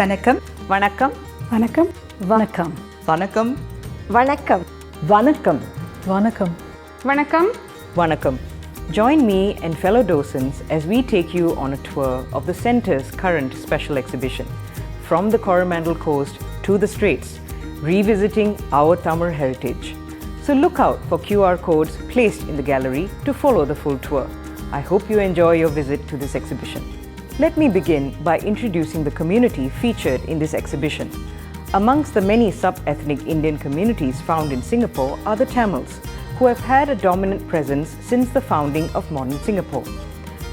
வணக்கம். வணக்கம். வணக்கம். வணக்கம். வணக்கம். வணக்கம். வணக்கம். வணக்கம். வணக்கம். Vanakkam. Join me and fellow docents as we take you on a tour of the Centre's current special exhibition, From the Coromandel Coast to the Straits, revisiting our Tamil heritage. So look out for QR codes placed in the gallery to follow the full tour. I hope you enjoy your visit to this exhibition. Let me begin by introducing the community featured in this exhibition. Amongst the many sub-ethnic Indian communities found in Singapore are the Tamils, who have had a dominant presence since the founding of modern Singapore.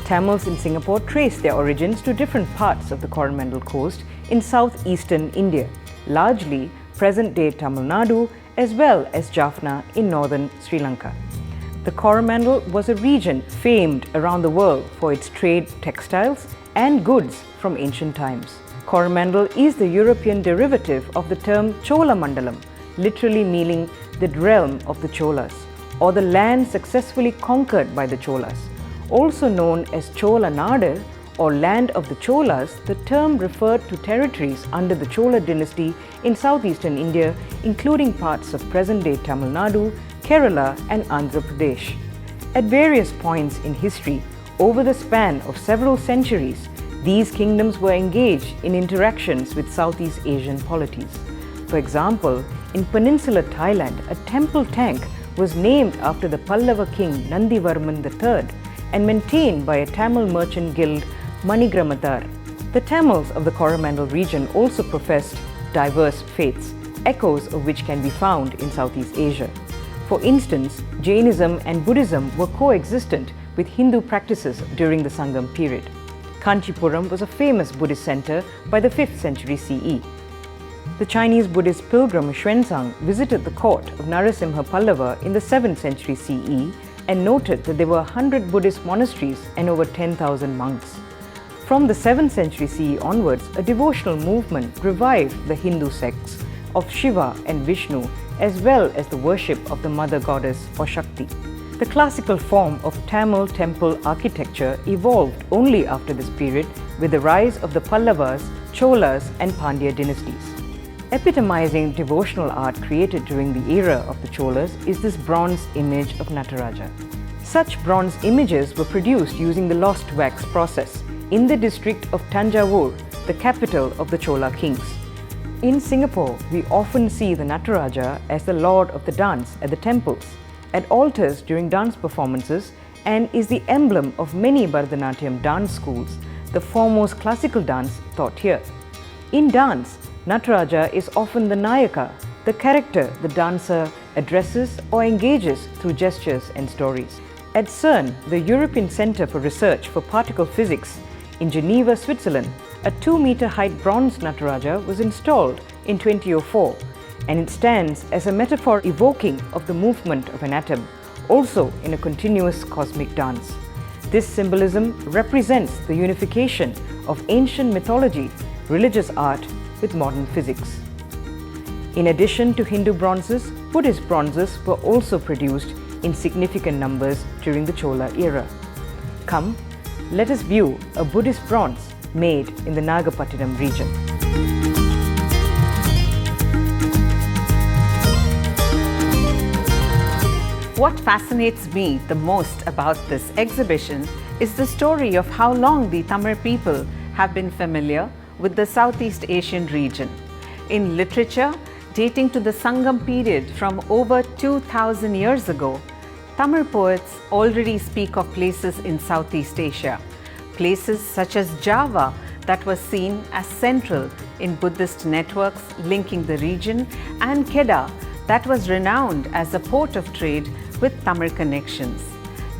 Tamils in Singapore trace their origins to different parts of the Coromandel Coast in southeastern India, largely present-day Tamil Nadu as well as Jaffna in northern Sri Lanka. The Coromandel was a region famed around the world for its trade textiles and goods from ancient times. Coromandel is the European derivative of the term Cholamandalam, literally meaning the realm of the Cholas, or the land successfully conquered by the Cholas. Also known as Chola Nadu or land of the Cholas, the term referred to territories under the Chola dynasty in southeastern India, including parts of present-day Tamil Nadu, Kerala and Andhra Pradesh. At various points in history, over the span of several centuries, these kingdoms were engaged in interactions with Southeast Asian polities. For example, in peninsular Thailand, a temple tank was named after the Pallava king Nandivarman III and maintained by a Tamil merchant guild, Manigramathar. The Tamils of the Coromandel region also professed diverse faiths, echoes of which can be found in Southeast Asia. For instance, Jainism and Buddhism were coexistent with Hindu practices during the Sangam period. Kanchipuram was a famous Buddhist center by the 5th century CE. The Chinese Buddhist pilgrim Xuanzang visited the court of Narasimha Pallava in the 7th century CE and noted that there were 100 Buddhist monasteries and over 10,000 monks. From the 7th century CE onwards, a devotional movement revived the Hindu sects of Shiva and Vishnu, as well as the worship of the mother goddess or Shakti. The classical form of Tamil temple architecture evolved only after this period with the rise of the Pallavas, Cholas and Pandya dynasties. Epitomizing devotional art created during the era of the Cholas is this bronze image of Nataraja. Such bronze images were produced using the lost wax process in the district of Tanjavur, the capital of the Chola kings. In Singapore, we often see the Nataraja as the lord of the dance at the temples, at altars during dance performances, and is the emblem of many Bharatanatyam dance schools, the foremost classical dance taught here. In dance, Nataraja is often the Nayaka, the character the dancer addresses or engages through gestures and stories. At CERN, the European Centre for Research for Particle Physics, in Geneva, Switzerland, a 2-meter height bronze Nataraja was installed in 2004, and it stands as a metaphor evoking of the movement of an atom, also in a continuous cosmic dance. This symbolism represents the unification of ancient mythology, religious art with modern physics. In addition to Hindu bronzes, Buddhist bronzes were also produced in significant numbers during the Chola era. Come, let us view a Buddhist bronze made in the Nagapattinam region. What fascinates me the most about this exhibition is the story of how long the Tamil people have been familiar with the Southeast Asian region. In literature dating to the Sangam period from over 2,000 years ago, Tamil poets already speak of places in Southeast Asia, places such as Java that was seen as central in Buddhist networks linking the region, and Kedah that was renowned as a port of trade with Tamil connections.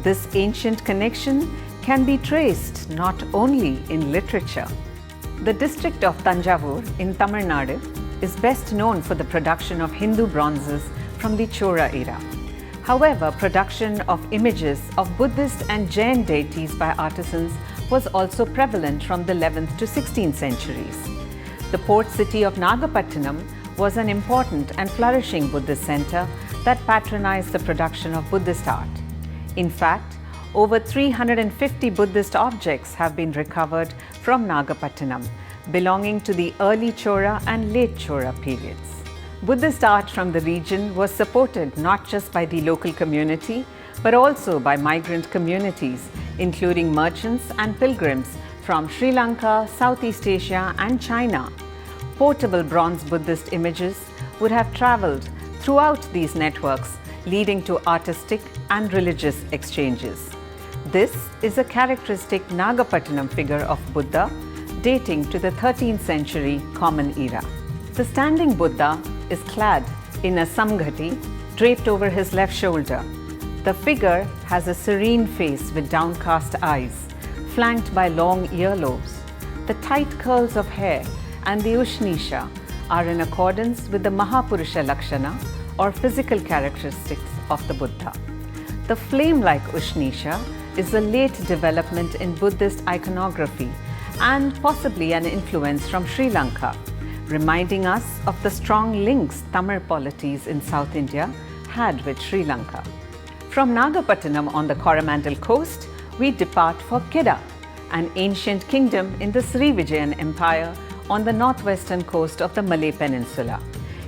This ancient connection can be traced not only in literature. The district of Tanjavur in Tamil Nadu is best known for the production of Hindu bronzes from the Chola era. However, production of images of Buddhist and Jain deities by artisans was also prevalent from the 11th to 16th centuries. The port city of Nagapattinam was an important and flourishing Buddhist center that patronized the production of Buddhist art. In fact, over 350 Buddhist objects have been recovered from Nagapattinam, belonging to the early Chora and late Chora periods. Buddhist art from the region was supported not just by the local community, but also by migrant communities, including merchants and pilgrims from Sri Lanka, Southeast Asia, and China. Portable bronze Buddhist images would have traveled throughout these networks, leading to artistic and religious exchanges. This is a characteristic Nagapattinam figure of Buddha dating to the 13th century Common Era. The standing Buddha is clad in a samghati draped over his left shoulder. The figure has a serene face with downcast eyes, flanked by long earlobes. The tight curls of hair and the Ushnisha are in accordance with the Mahapurusha Lakshana or physical characteristics of the Buddha. The flame-like Ushnisha is a late development in Buddhist iconography and possibly an influence from Sri Lanka, reminding us of the strong links Tamil polities in South India had with Sri Lanka. From Nagapattinam on the Coromandel coast, we depart for Kedah, an ancient kingdom in the Srivijayan Empire on the northwestern coast of the Malay Peninsula.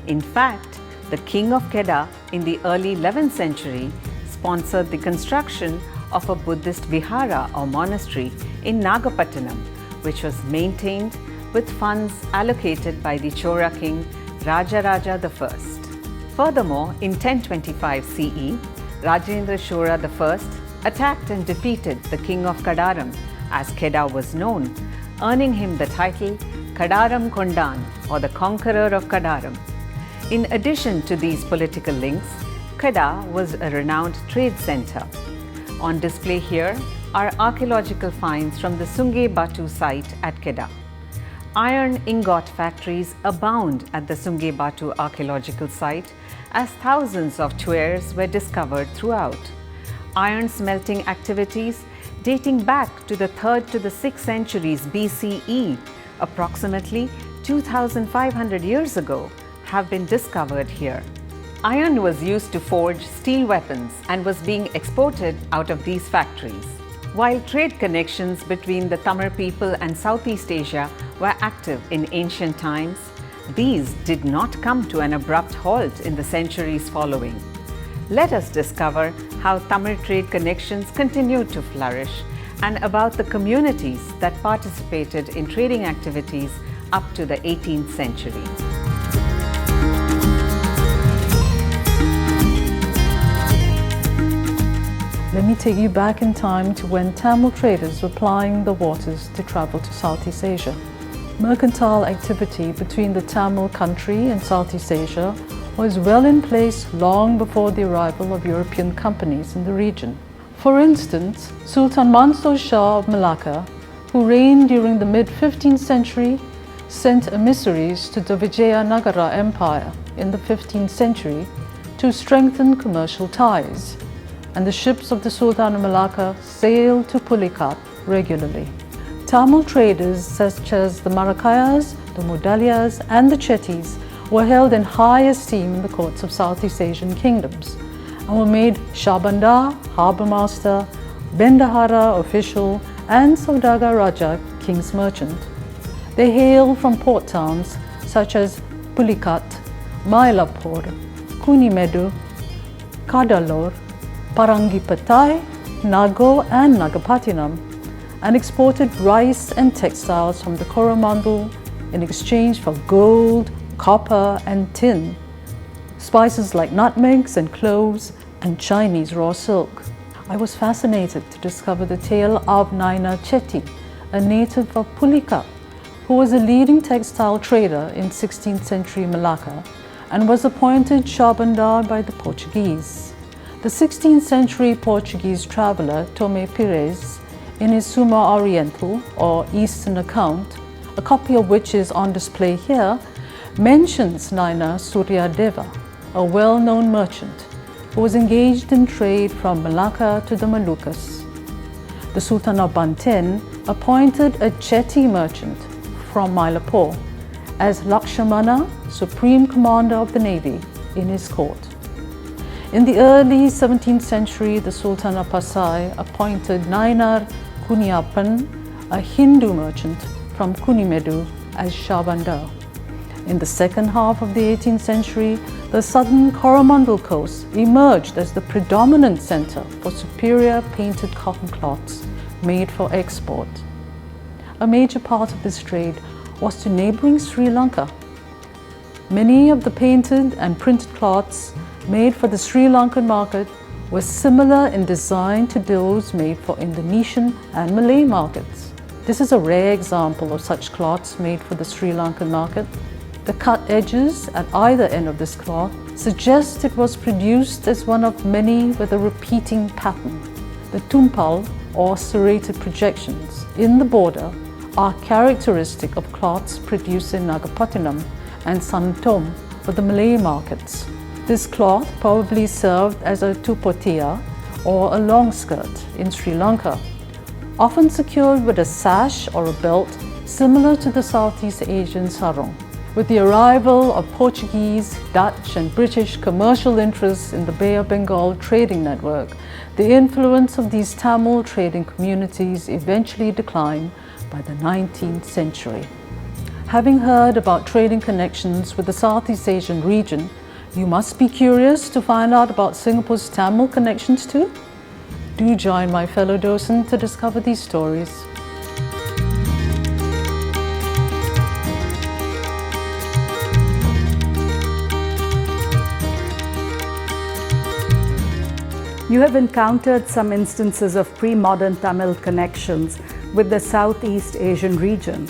In fact, the king of Kedah in the early 11th century sponsored the construction of a Buddhist vihara or monastery in Nagapattinam, which was maintained with funds allocated by the Chora king Nataraja I. Furthermore, in 1025 CE, Rajendra Chora I attacked and defeated the king of Kadaram, as Kedah was known, earning him the title Kadaram Kondan, or the conqueror of Kadaram. In addition to these political links, Kedah was a renowned trade center. On display here are archaeological finds from the Sungai Batu site at Kedah. Iron ingot factories abound at the Sungai Batu archaeological site, as thousands of tuers were discovered throughout. Iron smelting activities dating back to the 3rd to the 6th centuries BCE, approximately 2,500 years ago, have been discovered here. Iron was used to forge steel weapons and was being exported out of these factories. While trade connections between the Tamil people and Southeast Asia were active in ancient times, these did not come to an abrupt halt in the centuries following. Let us discover how Tamil trade connections continued to flourish and about the communities that participated in trading activities up to the 18th century. Let me take you back in time to when Tamil traders were plying the waters to travel to Southeast Asia. Mercantile activity between the Tamil country and Southeast Asia was well in place long before the arrival of European companies in the region. For instance, Sultan Mansur Shah of Malacca, who reigned during the mid-15th century, sent emissaries to the Vijayanagara Empire in the 15th century to strengthen commercial ties, and the ships of the Sultan of Malacca sailed to Pulicat regularly. Tamil traders such as the Marakkayas, the Mudalias, and the Chettis were held in high esteem in the courts of Southeast Asian kingdoms and were made Shabandar, harbour master, Bendahara, official, and Saudagar Raja, king's merchant. They hail from port towns such as Pulicat, Mylapore, Kunimedu, Kadalur, Parangipatai, Nago, and Nagapattinam, and exported rice and textiles from the Coromandel in exchange for gold, copper, and tin, spices like nutmegs and cloves, and Chinese raw silk. I was fascinated to discover the tale of Naina Chetty, a native of Pulicat, who was a leading textile trader in 16th century Malacca and was appointed Shabandar by the Portuguese. The 16th century Portuguese traveller Tome Pires, in his Suma Oriental or Eastern account, a copy of which is on display here, mentions Naina Suryadeva, a well-known merchant who was engaged in trade from Malacca to the Moluccas. The Sultan of Banten appointed a Chetty merchant from Mylapore as Lakshmana, supreme commander of the navy, in his court. In the early 17th century, the Sultan of Pasai appointed Nainar Kuniappan, a Hindu merchant from Kunimedu, as Shahbandar. In the second half of the 18th century, the southern Coromandel coast emerged as the predominant center for superior painted cotton cloths made for export. A major part of this trade was to neighboring Sri Lanka. Many of the painted and printed cloths made for the Sri Lankan market were similar in design to those made for Indonesian and Malay markets. This is a rare example of such cloths made for the Sri Lankan market. The cut edges at either end of this cloth suggest it was produced as one of many with a repeating pattern. The tumpal, or serrated projections, in the border are characteristic of cloths produced in Nagapattinam and Santom for the Malay markets. This cloth probably served as a tupotia, or a long skirt, in Sri Lanka, often secured with a sash or a belt similar to the Southeast Asian sarong. With the arrival of Portuguese, Dutch and British commercial interests in the Bay of Bengal trading network, the influence of these Tamil trading communities eventually declined by the 19th century. Having heard about trading connections with the Southeast Asian region, you must be curious to find out about Singapore's Tamil connections too? Do join my fellow docent to discover these stories. You have encountered some instances of pre-modern Tamil connections with the Southeast Asian region,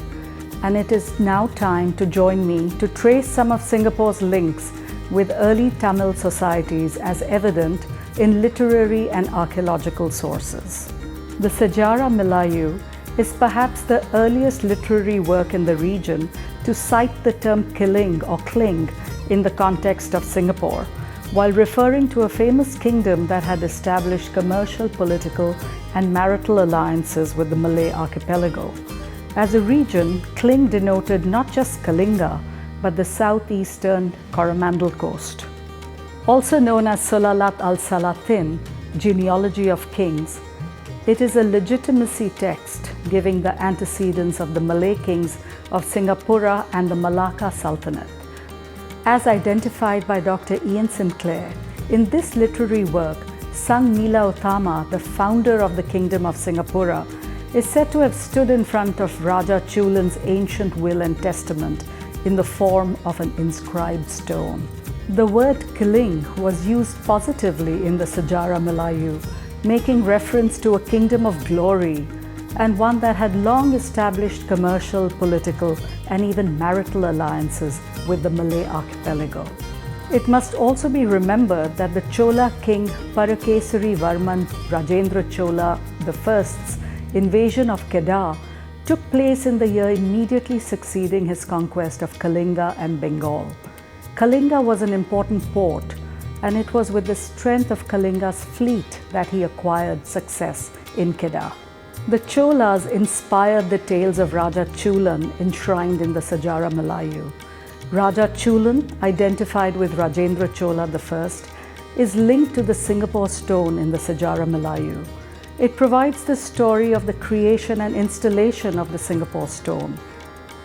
and it is now time to join me to trace some of Singapore's links with early Tamil societies as evident in literary and archaeological sources. The Sejarah Melayu is perhaps the earliest literary work in the region to cite the term kiling or kling in the context of Singapore, while referring to a famous kingdom that had established commercial, political, and marital alliances with the Malay archipelago. As a region, Kling denoted not just Kalinga, but the southeastern Coromandel coast. Also known as Sulalat al-Salatin, Genealogy of Kings, it is a legitimacy text giving the antecedents of the Malay kings of Singapura and the Malacca Sultanate. As identified by Dr. Ian Sinclair, in this literary work, Sang Nila Utama, the founder of the Kingdom of Singapura, is said to have stood in front of Raja Chulan's ancient will and testament in the form of an inscribed stone. The word kiling was used positively in the Sejarah Melayu, making reference to a kingdom of glory and one that had long established commercial, political, and even marital alliances with the Malay archipelago. It must also be remembered that the Chola king Parakesari Varman Rajendra Chola I's invasion of Kedah took place in the year immediately succeeding his conquest of Kalinga and Bengal. Kalinga was an important port, and it was with the strength of Kalinga's fleet that he acquired success in Kedah. The Cholas inspired the tales of Raja Chulan enshrined in the Sejarah Melayu. Raja Chulan, identified with Rajendra Chola I, is linked to the Singapore stone in the Sejarah Melayu. It provides the story of the creation and installation of the Singapore stone.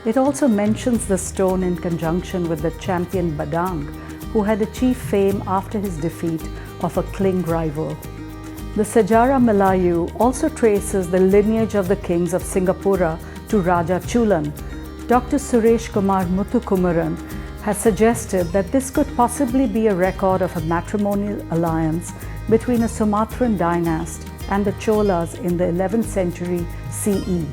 It also mentions the stone in conjunction with the champion Badang, who had achieved fame after his defeat of a Kling rival. The Sejarah Melayu also traces the lineage of the kings of Singapura to Raja Chulan. Dr. Suresh Kumar Muthukumaran has suggested that this could possibly be a record of a matrimonial alliance between a Sumatran dynasty and the Cholas in the 11th century CE.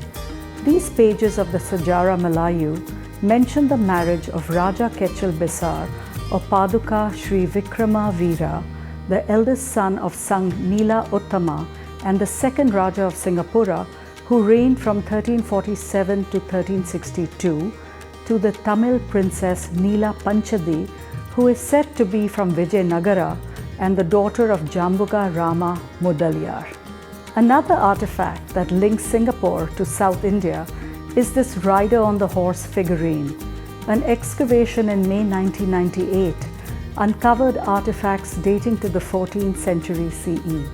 These pages of the Sejarah Melayu mention the marriage of Raja Kechil Besar or Paduka Sri Vikrama Veera, the eldest son of Sang Nila Uttama and the second Raja of Singapura, who reigned from 1347 to 1362, to the Tamil princess Nila Panchadi, who is said to be from Vijayanagara and the daughter of Jambuga Rama Mudaliyar. Another artifact that links Singapore to South India is this rider on the horse figurine. An excavation in May 1998 uncovered artifacts dating to the 14th century CE.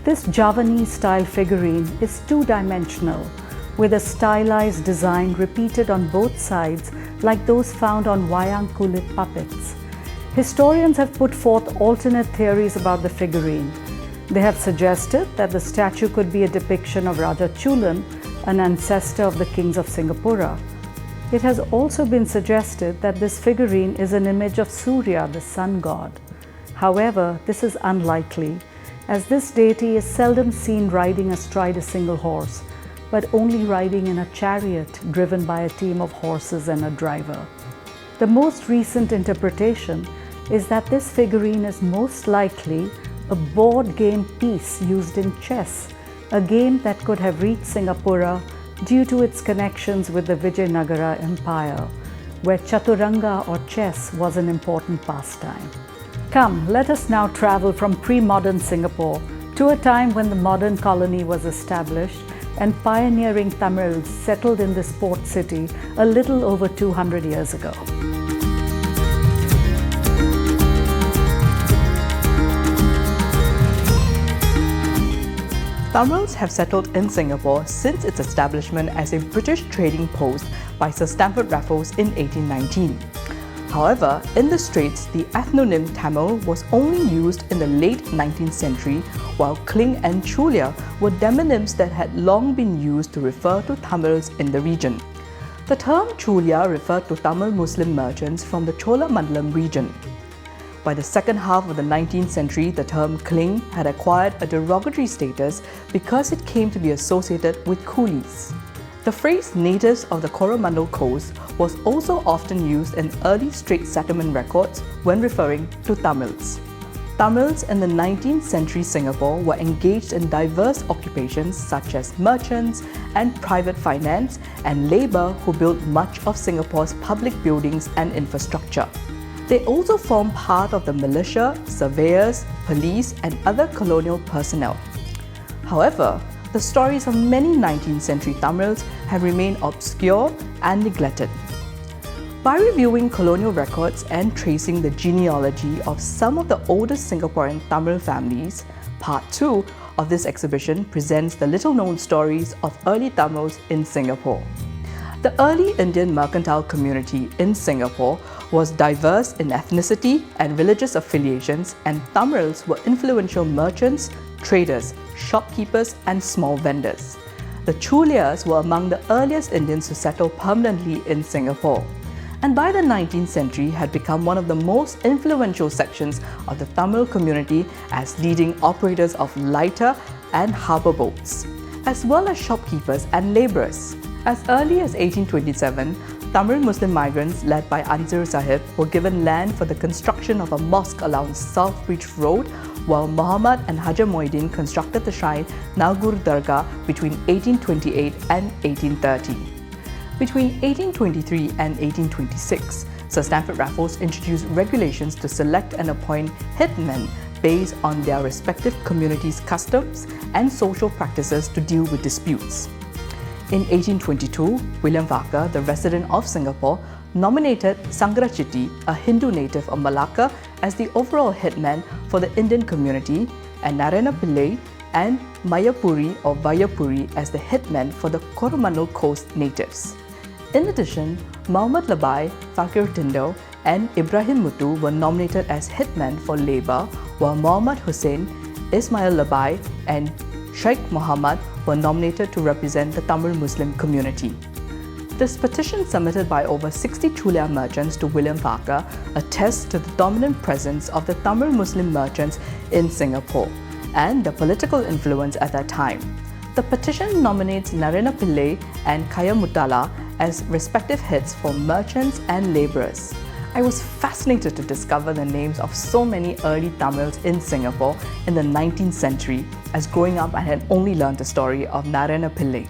This Javanese-style figurine is two-dimensional, with a stylized design repeated on both sides like those found on wayang kulit puppets. Historians have put forth alternate theories about the figurine. They have suggested that the statue could be a depiction of Raja Chulan, an ancestor of the kings of Singapura. It has also been suggested that this figurine is an image of Surya, the sun god. However, this is unlikely, as this deity is seldom seen riding astride a single horse, but only riding in a chariot driven by a team of horses and a driver. The most recent interpretation is that this figurine is most likely a board game piece used in chess, a game that could have reached Singapura due to its connections with the Vijayanagara Empire, where chaturanga or chess was an important pastime. Come, let us now travel from pre-modern Singapore to a time when the modern colony was established and pioneering Tamils settled in this port city a little over 200 years ago. Tamils have settled in Singapore since its establishment as a British trading post by Sir Stamford Raffles in 1819. However, in the Straits, the ethnonym Tamil was only used in the late 19th century, while Kling and Chulia were demonyms that had long been used to refer to Tamils in the region. The term Chulia referred to Tamil Muslim merchants from the Cholamandalam region. By the second half of the 19th century, the term Kling had acquired a derogatory status because it came to be associated with coolies. The phrase natives of the Coromandel coast was also often used in early Straits settlement records when referring to Tamils. Tamils in the 19th century Singapore were engaged in diverse occupations such as merchants and private finance and labour who built much of Singapore's public buildings and infrastructure. They also formed part of the militia, surveyors, police and other colonial personnel. However, the stories of many 19th century Tamils have remained obscure and neglected. By reviewing colonial records and tracing the genealogy of some of the oldest Singaporean Tamil families, Part 2 of this exhibition presents the little-known stories of early Tamils in Singapore. The early Indian mercantile community in Singapore was diverse in ethnicity and religious affiliations, and Tamils were influential merchants, traders, shopkeepers and small vendors. The Chulias were among the earliest Indians to settle permanently in Singapore, and by the 19th century had become one of the most influential sections of the Tamil community as leading operators of lighter and harbour boats, as well as shopkeepers and labourers. As early as 1827, Tamil Muslim migrants led by Ansur Sahib were given land for the construction of a mosque along South Beach Road, while Muhammad and Hajar Moiddin constructed the shrine Nagur Dargah between 1828 and 1830. Between 1823 and 1826, Sir Stamford Raffles introduced regulations to select and appoint hitmen based on their respective communities' customs and social practices to deal with disputes. In 1822, William Walker, the resident of Singapore, nominated Sangrachiti, a Hindu native of Malacca, as the overall hitman for the Indian community, and Narayana Pillai and Mayapuri or Vayapuri as the hitmen for the Coromandel coast natives. In addition, Muhammad Labai, Fakir Tindal and Ibrahim Muttu were nominated as hitmen for labour, while Muhammad Hussain, Ismail Labai and Sheikh Muhammad were nominated to represent the Tamil Muslim community. This petition submitted by over 60 Chulia merchants to William Walker attests to the dominant presence of the Tamil Muslim merchants in Singapore and the political influence at that time. The petition nominates Narayana Pillai and Kaya Mutala as respective hits for merchants and labourers. I was fascinated to discover the names of so many early Tamils in Singapore in the 19th century, as growing up I had only learned the story of Narayana Pillai.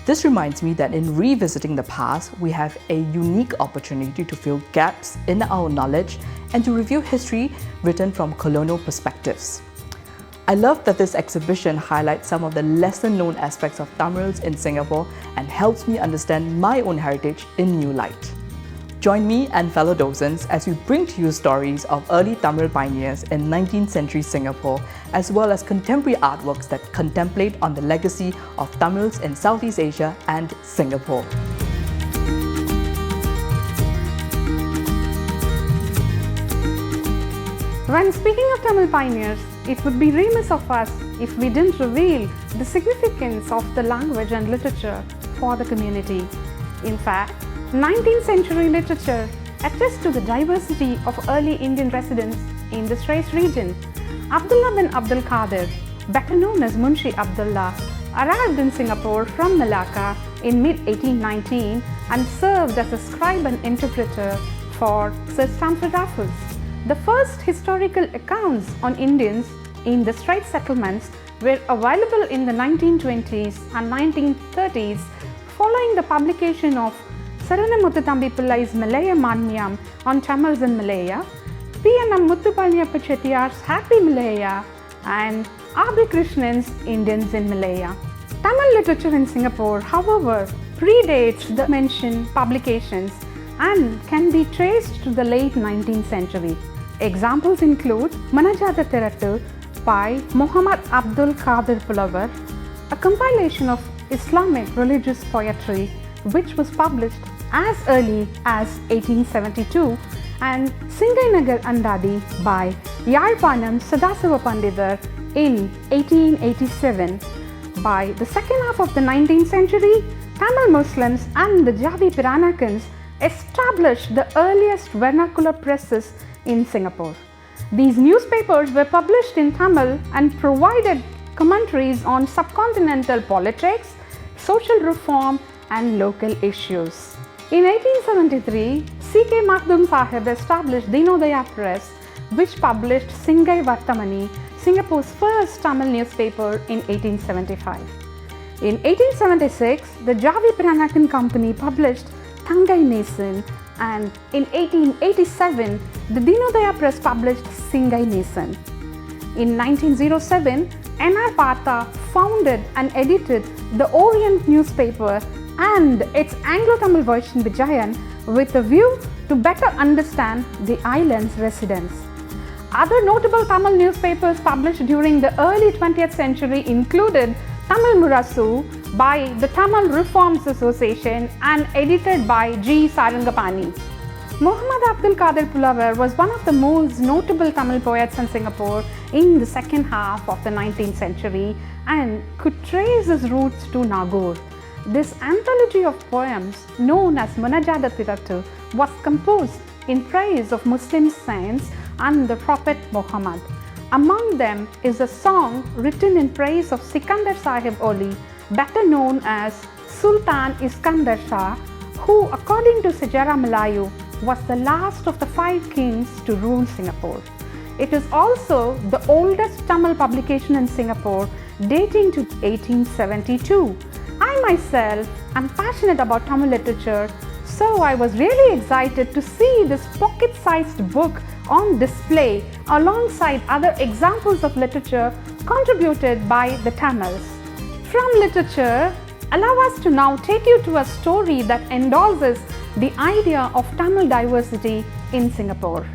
This reminds me that in revisiting the past, we have a unique opportunity to fill gaps in our knowledge and to review history written from colonial perspectives. I love that this exhibition highlights some of the lesser-known aspects of Tamils in Singapore and helps me understand my own heritage in new light. Join me and fellow docents as we bring to you stories of early Tamil pioneers in 19th century Singapore, as well as contemporary artworks that contemplate on the legacy of Tamils in Southeast Asia and Singapore. When speaking of Tamil pioneers, it would be remiss of us if we didn't reveal the significance of the language and literature for the community. In fact, 19th century literature attests to the diversity of early Indian residents in the Straits region. Abdullah bin Abdul Qadir, better known as Munshi Abdullah, arrived in Singapore from Malacca in mid-1819 and served as a scribe and interpreter for Sir Stamford Raffles. The first historical accounts on Indians in the Straits settlements were available in the 1920s and 1930s following the publication of Saranamuthu Thambi Pillai's Malaya Manmyam on Tamils in Malaya, P.N.M. Muthupalniyappa Chettiar's Happy Malaya, and R.B. Krishnan's Indians in Malaya. Tamil literature in Singapore, however, predates the mentioned publications and can be traced to the late 19th century. Examples include Manajada Thirattu by Muhammad Abdul Qadir Pulavar, a compilation of Islamic religious poetry which was published as early as 1872, and Singai Nagar Andadi by Yalpanam Sadasiva Pandithar in 1887. By the second half of the 19th century, Tamil Muslims and the Javi Piranakans established the earliest vernacular presses in Singapore. These newspapers were published in Tamil and provided commentaries on subcontinental politics, social reform, and local issues. In 1873, C.K. Makdum Sahib established Dinodaya Press, which published Singai Vartamani, Singapore's first Tamil newspaper, in 1875. In 1876, the Javi Peranakan Company published Thangai Nason, and in 1887, the Dinodaya Press published Singai Nason. In 1907, N.R. Partha founded and edited the Orient newspaper and its Anglo-Tamil version Vijayan with a view to better understand the island's residents. Other notable Tamil newspapers published during the early 20th century included Tamil Murasu by the Tamil Reforms Association and edited by G. Sarangapani. Muhammad Abdul Qadir Pulavar was one of the most notable Tamil poets in Singapore in the second half of the 19th century and could trace his roots to Nagaur. This anthology of poems, known as Manajada Thirattu, was composed in praise of Muslim saints and the Prophet Muhammad. Among them is a song written in praise of Sikandar Sahib Oli, better known as Sultan Iskandar Shah, who, according to Sejarah Melayu, was the last of the 5 kings to rule Singapore. It is also the oldest Tamil publication in Singapore, dating to 1872. I myself am passionate about Tamil literature, so I was really excited to see this pocket-sized book on display alongside other examples of literature contributed by the Tamils. From literature, allow us to now take you to a story that endorses the idea of Tamil diversity in Singapore.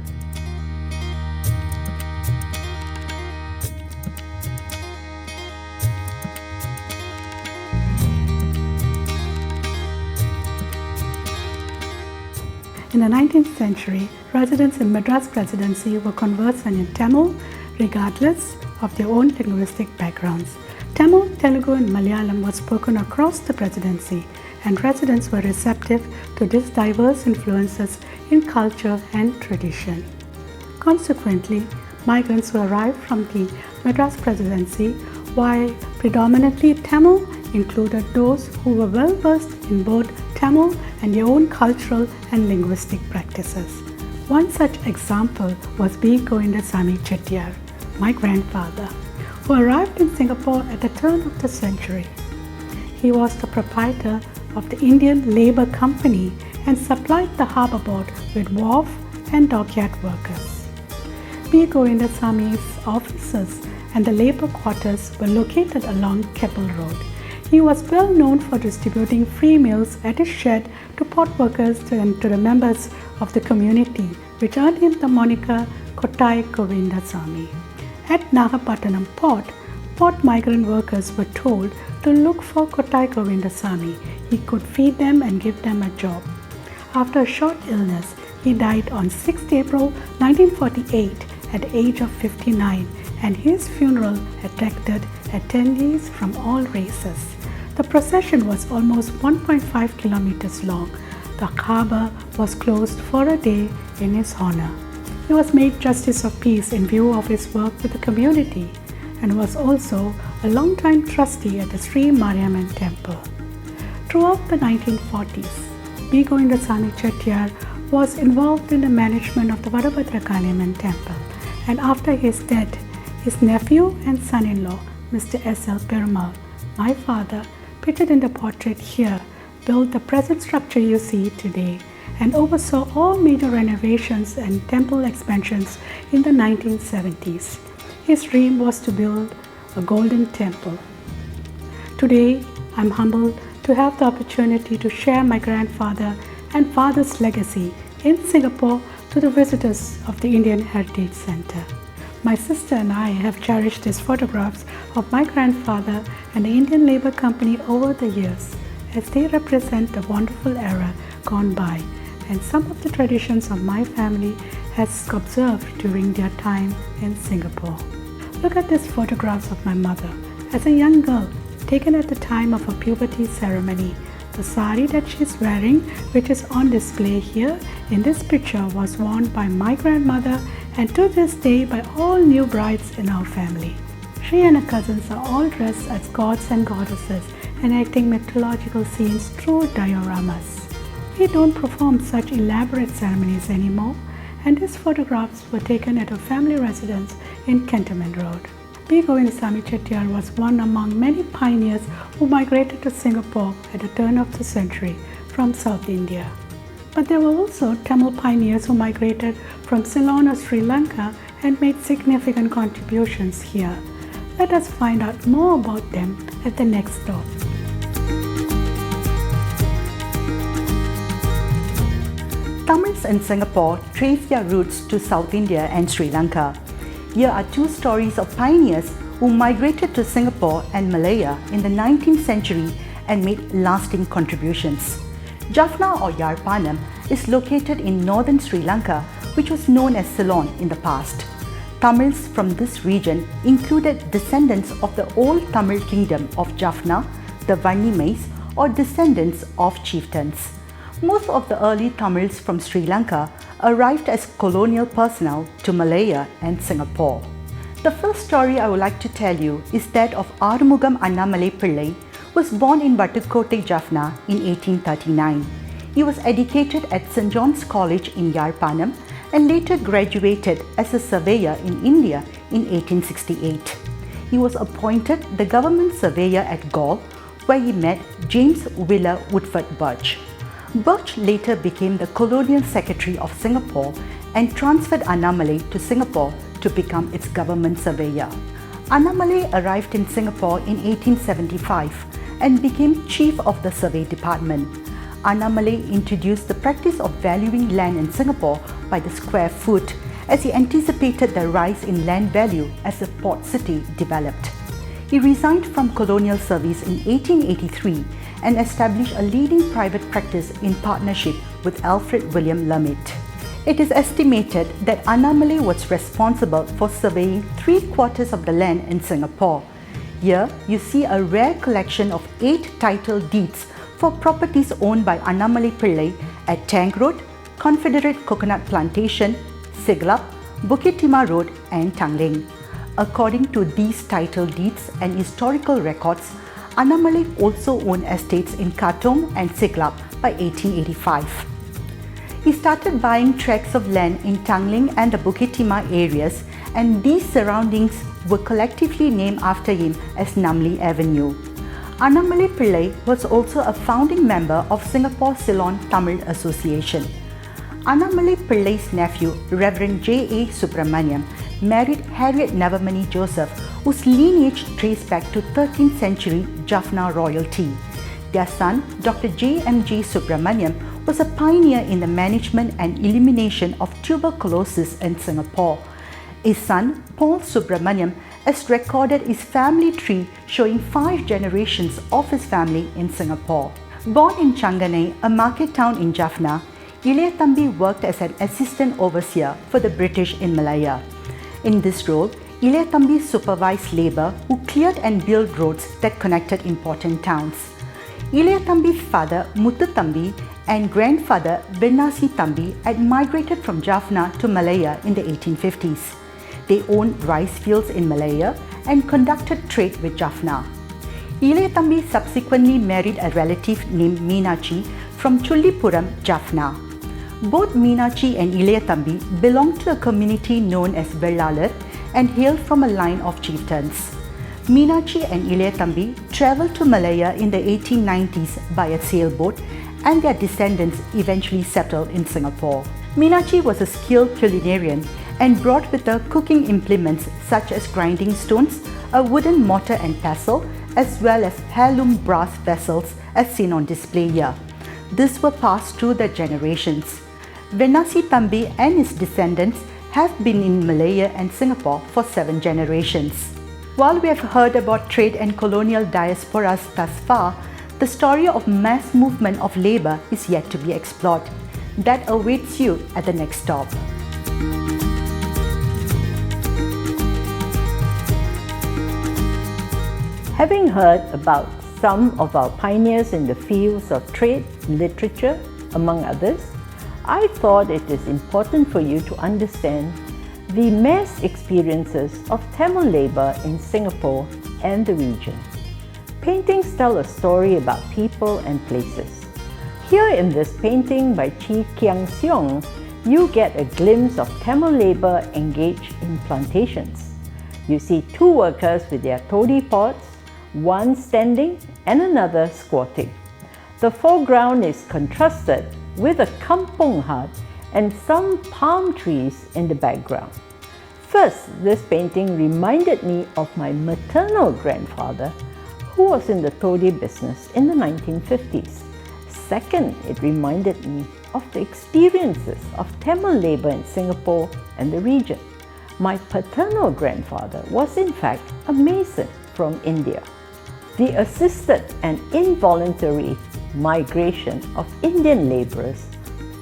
In the 19th century, residents in Madras Presidency were conversant in Tamil regardless of their own linguistic backgrounds. Tamil, Telugu and Malayalam was spoken across the Presidency, and residents were receptive to these diverse influences in culture and tradition. Consequently, migrants who arrived from the Madras Presidency, while predominantly Tamil, included those who were well versed in both Tamil and their own cultural and linguistic practices. One such example was B. Govindasamy Chettiar, my grandfather, who arrived in Singapore at the turn of the century. He was the proprietor of the Indian Labour Company and supplied the harbour board with wharf and dockyard workers. B. Govindasamy's offices and the labour quarters were located along Keppel Road. He was well known for distributing free meals at his shed to port workers and to the members of the community, which earned him the moniker Kottai Govindasamy. At Nagapattinam port migrant workers were told to look for Kottai Govindasamy. He could feed them and give them a job. After a short illness, he died on 6 April 1948 at the age of 59, and his funeral attracted attendees from all races. The procession was almost 1.5 kilometers long. The harbour was closed for a day in his honor. He was made Justice of Peace in view of his work with the community and was also a long-time trustee at the Sri Mariamman Temple. Throughout the 1940s, B. Govindasamy Chettiar was involved in the management of the Vadabhadrakaneamman Temple, and after his death, his nephew and son-in-law, Mr. S.L. Perumal, my father, pictured in the portrait here, built the present structure you see today and oversaw all major renovations and temple expansions in the 1970s. His dream was to build a golden temple. Today, I'm humbled to have the opportunity to share my grandfather and father's legacy in Singapore to the visitors of the Indian Heritage Centre. My sister and I have cherished these photographs of my grandfather and the Indian Labour Company over the years, as they represent the wonderful era gone by and some of the traditions of my family has observed during their time in Singapore. Look at these photographs of my mother as a young girl, taken at the time of her puberty ceremony. The sari that she's wearing, which is on display here in this picture, was worn by my grandmother and to this day by all new brides in our family. She and her cousins are all dressed as gods and goddesses, enacting mythological scenes through dioramas. We don't perform such elaborate ceremonies anymore, and these photographs were taken at a family residence in Cantonment Road. B. Govindasamy Chettiar was one among many pioneers who migrated to Singapore at the turn of the century from South India. But there were also Tamil pioneers who migrated from Ceylon or Sri Lanka and made significant contributions here. Let us find out more about them at the next stop. Tamils in Singapore trace their roots to South India and Sri Lanka. Here are two stories of pioneers who migrated to Singapore and Malaya in the 19th century and made lasting contributions. Jaffna or Yarpanam is located in northern Sri Lanka, which was known as Ceylon in the past. Tamils from this region included descendants of the old Tamil kingdom of Jaffna, the Vannimais, or descendants of chieftains. Most of the early Tamils from Sri Lanka arrived as colonial personnel to Malaya and Singapore. The first story I would like to tell you is that of Arumugam Annamalai Pillai, who was born in Vatukotai, Jaffna in 1839. He was educated at St. John's College in Yarpanam and later graduated as a surveyor in India in 1868. He was appointed the government surveyor at Galle, where he met James Wheeler Woodford Birch. Birch later became the colonial secretary of Singapore and transferred Annamalai to Singapore to become its government surveyor. Annamalai arrived in Singapore in 1875 and became chief of the survey department. Annamalai introduced the practice of valuing land in Singapore by the square foot as he anticipated the rise in land value as the port city developed. He resigned from colonial service in 1883 and established a leading private practice in partnership with Alfred William Lermit. It is estimated that Annamalai was responsible for surveying 3/4 of the land in Singapore. Here, you see a rare collection of 8 title deeds for properties owned by Annamalai Pillai at Tank Road, Confederate Coconut Plantation, Siglap, Bukit Timah Road and Tanglin. According to these title deeds and historical records, Annamalai also owned estates in Katong and Siglap by 1885. He started buying tracts of land in Tanglin and the Bukit Timah areas, and these surroundings were collectively named after him as Namli Avenue. Annamalai Pillai was also a founding member of Singapore Ceylon Tamil Association. Annamalai Pillai's nephew, Reverend J.A. Subramaniam, married Harriet Navamani Joseph, whose lineage traced back to 13th century Jaffna royalty. Their son, Dr. J.M.G. Subramaniam, was a pioneer in the management and elimination of tuberculosis in Singapore. His son, Paul Subramaniam, has recorded his family tree showing 5 generations of his family in Singapore. Born in Changanai, a market town in Jaffna, Ilayathambi worked as an assistant overseer for the British in Malaya. In this role, Ilayathambi supervised labour who cleared and built roads that connected important towns. Ilayathambi's father, Muthuthambi, and grandfather, Benasi Thambi, had migrated from Jaffna to Malaya in the 1850s. They owned rice fields in Malaya and conducted trade with Jaffna. Ilayathambi subsequently married a relative named Meenachi from Chullipuram, Jaffna. Both Meenachi and Ilayathambi belonged to a community known as Vellalar and hailed from a line of chieftains. Meenachi and Ilayathambi travelled to Malaya in the 1890s by a sailboat, and their descendants eventually settled in Singapore. Meenachi was a skilled culinarian and brought with her cooking implements such as grinding stones, a wooden mortar and pestle, as well as heirloom brass vessels as seen on display here. These were passed through the generations. Benasi Thambi and his descendants have been in Malaya and Singapore for 7 generations. While we have heard about trade and colonial diasporas thus far, the story of mass movement of labour is yet to be explored. That awaits you at the next stop. Having heard about some of our pioneers in the fields of trade, literature, among others, I thought it is important for you to understand the mass experiences of Tamil labour in Singapore and the region. Paintings tell a story about people and places. Here in this painting by Chi Kiang Seong, you get a glimpse of Tamil labour engaged in plantations. You see 2 workers with their toddy pots, one standing and another squatting. The foreground is contrasted with a kampong hut and some palm trees in the background. First, this painting reminded me of my maternal grandfather, who was in the toddy business in the 1950s. Second, it reminded me of the experiences of Tamil labour in Singapore and the region. My paternal grandfather was in fact a mason from India. The assisted and involuntary migration of Indian labourers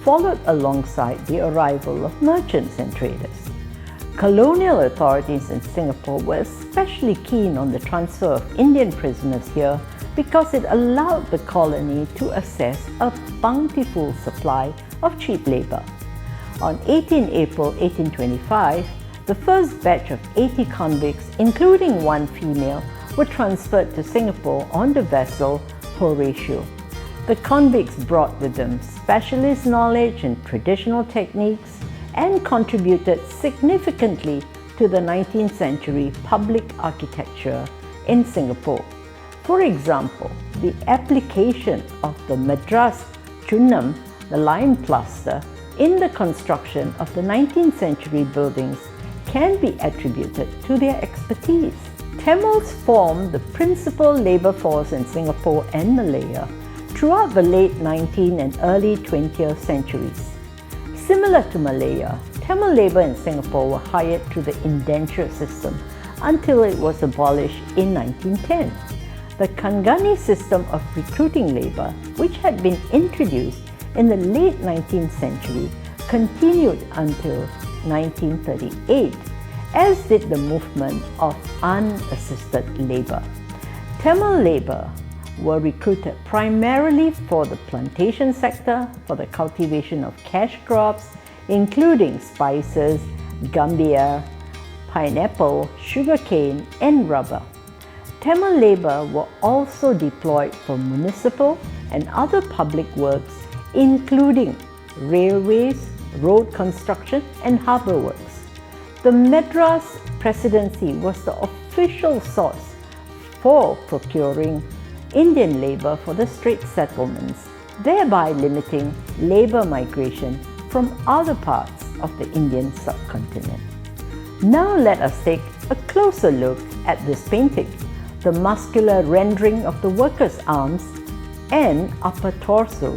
followed alongside the arrival of merchants and traders. Colonial authorities in Singapore were especially keen on the transfer of Indian prisoners here because it allowed the colony to access a bountiful supply of cheap labour. On 18 April 1825, the first batch of 80 convicts, including 1 female, were transferred to Singapore on the vessel Horatio. The convicts brought with them specialist knowledge and traditional techniques and contributed significantly to the 19th century public architecture in Singapore. For example, the application of the Madras Chunam, the lime plaster, in the construction of the 19th century buildings can be attributed to their expertise. Tamils formed the principal labour force in Singapore and Malaya throughout the late 19th and early 20th centuries. Similar to Malaya, Tamil labour in Singapore were hired through the indenture system until it was abolished in 1910. The Kangani system of recruiting labour, which had been introduced in the late 19th century, continued until 1938, as did the movement of unassisted labour. Tamil labour were recruited primarily for the plantation sector, for the cultivation of cash crops, including spices, gambia, pineapple, sugarcane, and rubber. Tamil labour were also deployed for municipal and other public works, including railways, road construction, and harbour works. The Madras Presidency was the official source for procuring Indian labour for the Straits settlements, thereby limiting labour migration from other parts of the Indian subcontinent. Now let us take a closer look at this painting. The muscular rendering of the worker's arms and upper torso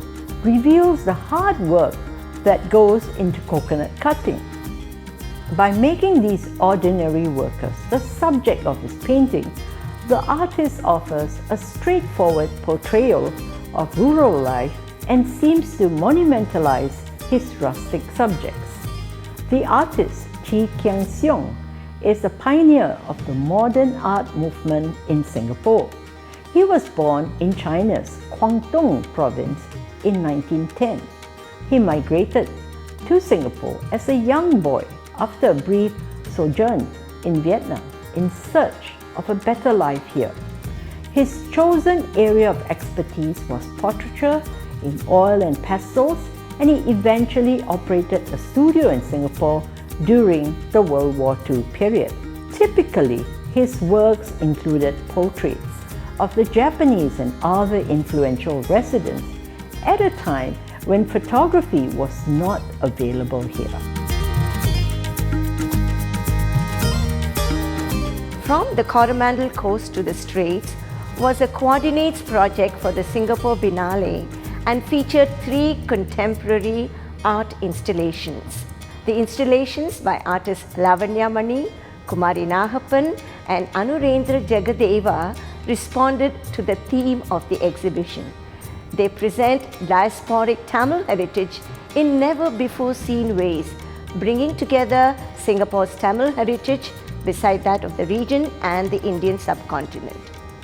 reveals the hard work that goes into coconut cutting. By making these ordinary workers the subject of his painting, the artist offers a straightforward portrayal of rural life and seems to monumentalize his rustic subjects. The artist Chi Kiang Seong is a pioneer of the modern art movement in Singapore. He was born in China's Guangdong province in 1910. He migrated to Singapore as a young boy after a brief sojourn in Vietnam in search of a better life here. His chosen area of expertise was portraiture in oil and pastels, and he eventually operated a studio in Singapore during the World War II period. Typically, his works included portraits of the Japanese and other influential residents at a time when photography was not available here. From the Coromandel coast to the Straits was a coordinates project for the Singapore Biennale and featured 3 contemporary art installations. The installations by artists Lavanya Mani, Kumari Nahappan and Anurendra Jagadeva responded to the theme of the exhibition. They present diasporic Tamil heritage in never before seen ways, bringing together Singapore's Tamil heritage beside that of the region and the Indian subcontinent.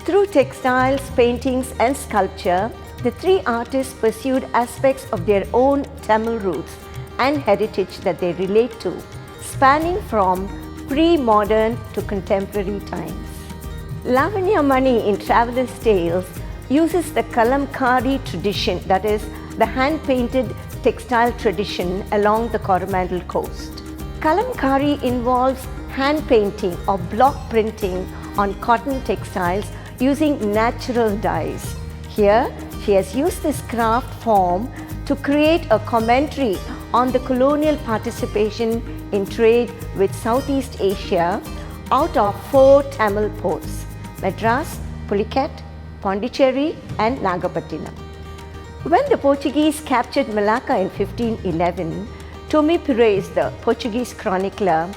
Through textiles, paintings and sculpture, the 3 artists pursued aspects of their own Tamil roots and heritage that they relate to, spanning from pre-modern to contemporary times. Lavanya Mani in Traveller's Tales uses the kalamkari tradition, that is, the hand-painted textile tradition along the Coromandel coast. Kalamkari involves hand painting or block printing on cotton textiles using natural dyes. Here, she has used this craft form to create a commentary on the colonial participation in trade with Southeast Asia out of 4 Tamil ports: Madras, Pulicat, Pondicherry and Nagapattinam. When the Portuguese captured Malacca in 1511, Tommy Pires, the Portuguese chronicler,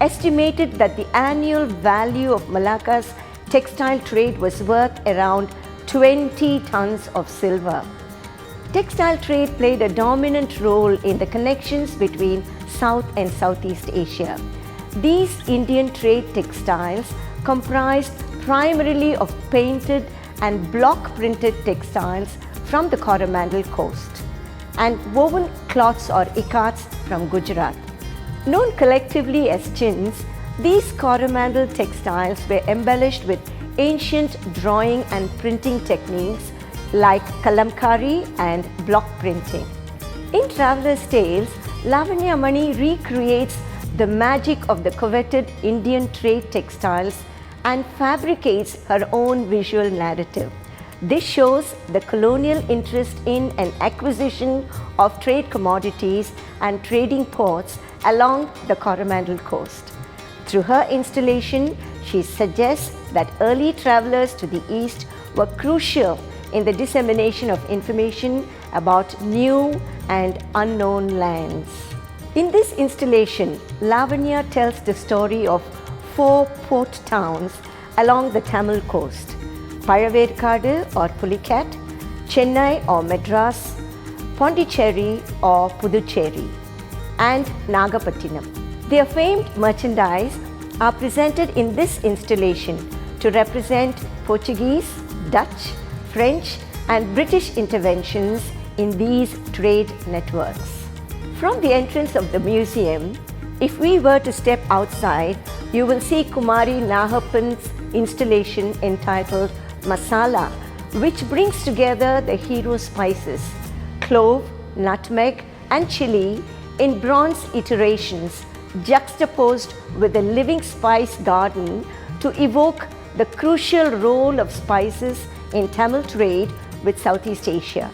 estimated that the annual value of Malacca's textile trade was worth around 20 tons of silver. Textile trade played a dominant role in the connections between South and Southeast Asia. These Indian trade textiles comprised primarily of painted and block printed textiles from the Coromandel coast and woven cloths or ikats from Gujarat. Known collectively as chins, these Coromandel textiles were embellished with ancient drawing and printing techniques like kalamkari and block printing. In Traveller's Tales, Lavanya Mani recreates the magic of the coveted Indian trade textiles and fabricates her own visual narrative. This shows the colonial interest in and acquisition of trade commodities and trading ports along the Coromandel coast. Through her installation, she suggests that early travelers to the east were crucial in the dissemination of information about new and unknown lands. In this installation, Lavanya tells the story of 4 port towns along the Tamil coast: Palaverkadu or Pulicat, Chennai or Madras, Pondicherry or Puducherry, and Nagapattinam. Their famed merchandise are presented in this installation to represent Portuguese, Dutch, French and British interventions in these trade networks. From the entrance of the museum, if we were to step outside, you will see Kumari Nahappan's installation entitled Masala, which brings together the hero spices, clove, nutmeg and chili in bronze iterations juxtaposed with the living spice garden to evoke the crucial role of spices in Tamil trade with Southeast Asia.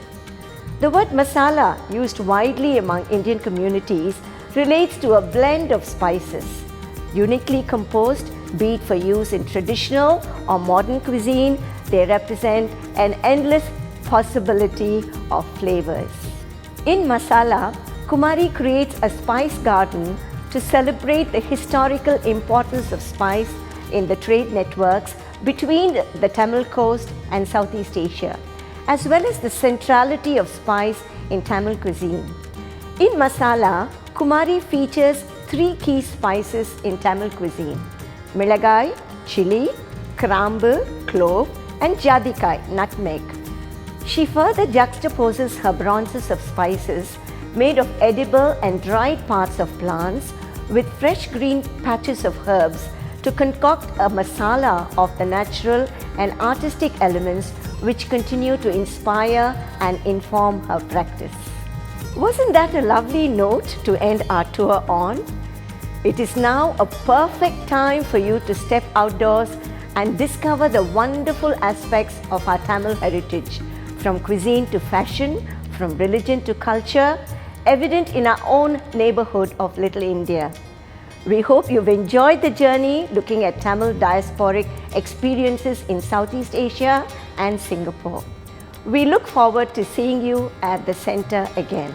The word masala, used widely among Indian communities, relates to a blend of spices. Uniquely composed, be it for use in traditional or modern cuisine, they represent an endless possibility of flavors. In masala, Kumari creates a spice garden to celebrate the historical importance of spice in the trade networks between the Tamil coast and Southeast Asia, as well as the centrality of spice in Tamil cuisine. In masala, Kumari features 3 key spices in Tamil cuisine: milagai, chili, krambu, clove, and jadikai, nutmeg. She further juxtaposes her bronzes of spices made of edible and dried parts of plants with fresh green patches of herbs to concoct a masala of the natural and artistic elements which continue to inspire and inform her practice. Wasn't that a lovely note to end our tour on? It is now a perfect time for you to step outdoors and discover the wonderful aspects of our Tamil heritage, from cuisine to fashion, from religion to culture, evident in our own neighborhood of Little India. We hope you've enjoyed the journey looking at Tamil diasporic experiences in Southeast Asia and Singapore. We look forward to seeing you at the center again.